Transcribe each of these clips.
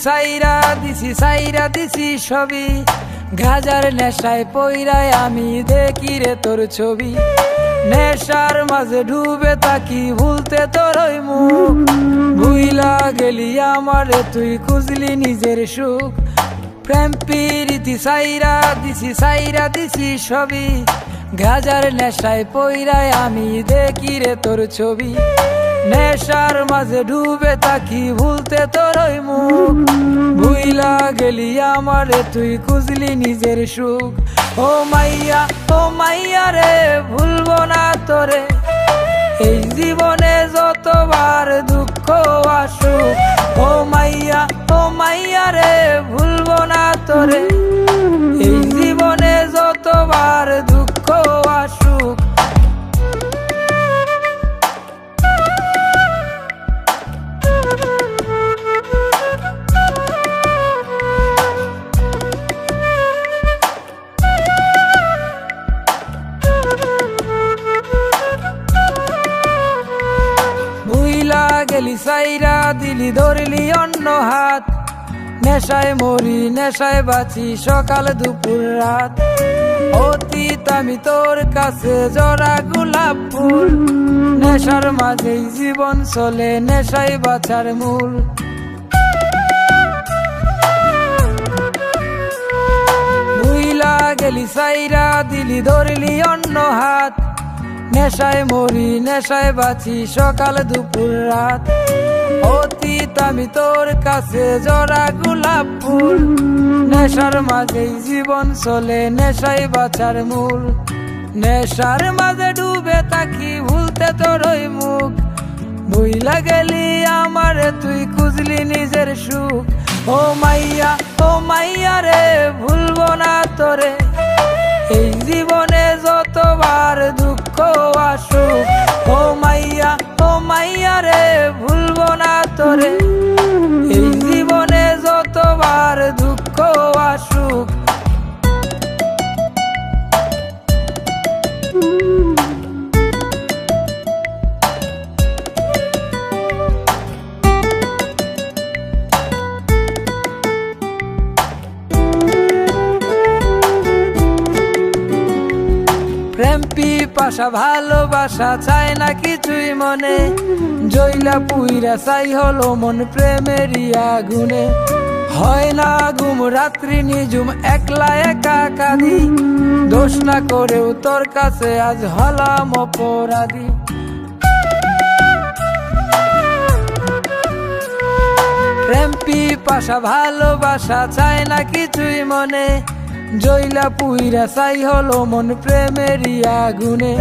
সাইরা দিছি সবই, গাজার নেশায় পইরায় আমি দেখি রে তোর ছবি। নেশার মাঝে ডুবে থাকি ভুলতে তোর ওই মুখ, ভুইলা গেলি আমারে তুই খুঁজলি নিজের সুখ। প্রেম প্রীতি সাইরা দিছি সবই, গাজার নেশায় পইরায় আমি দেখি রে তোর ছবি। নেশার মাঝে ডুবে থাকি ভুলতে তোর ওই মুখ, ভুইলা গেলি আমারে তুই খুঁজলি নিজের সুখ। ও মাইয়া রে ভুলবো না তোরে, এই জীবনে যতবার দুঃখ আসুক। ও মাইয়া রে ভুলবো না তোরে, এই জীবনে যতবার দুঃখ আসুক। গেলি সাইরা দিলি ধরলি অন্য হাত, নেশায় মরি নেশায় বাঁচি সকাল দুপুর রাত। অতীত আমি তোর কাছে জরা গোলাপ ফুল, নেশার মাঝেই জীবন চলে নেশায় বাঁচার মূল। ভুইলা গেলি সাইরা দিলি ধরলি অন্য হাত, নেশায় মরি নেশায় বাঁচি সকাল দুপুর রাত। অতীত আমি তোর কাছে জরা গোলাপ ফুল, নেশার মাঝেই জীবন চলে নেশায় বাঁচার মূল। নেশার মাঝে ডুবে থাকি ভুলতে তোর ওই মুখ, ভুইলা গেলি আমারে তুই খুঁজলি নিজের সুখ। ও মাইয়া রে ভুলবো না তোরে, এই জীবনে যতবার দুঃখ আসুক। ও মাইয়া রে ভুলবো না তোরে, এই জীবনে যতবার দুঃখ আসুক। প্রেম পিপাসা ভালোবাসা চায় না কিছুই মনে, জইলা পুইরা চাই হলো মন প্রেমেরই আগুনে। হয় না ঘুম রাত্রি নিঝুম একলা একা কাঁদি, দোষ না করেও তোর কাছে আজ হলাম অপরাধী। প্রেম পিপাসা ভালোবাসা চায় না কিছুই মনে, জইলা পুইরা চাই হলো মন প্রেমেরই আগুনে।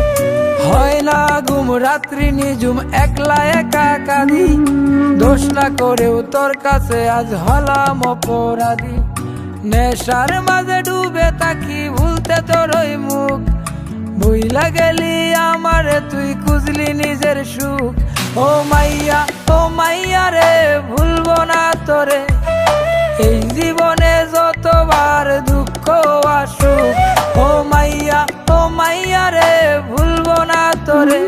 হয় না ঘুম রাত্রি নিঝুম একলা একা কাঁদি, দোষ না করেও তোর কাছে আজ হলাম অপরাধী। নেশার মাঝে ডুবে থাকি ভুলতে তোর ওই মুখ, ভুইলা গেলি আমারে তুই খুঁজলি নিজের সুখ। ও মাইয়া রে ভুলবো না তোরে, এই জীবনে যতবার দুঃখ আসুক। ও মাইয়া রে ভুলবো না তোরে,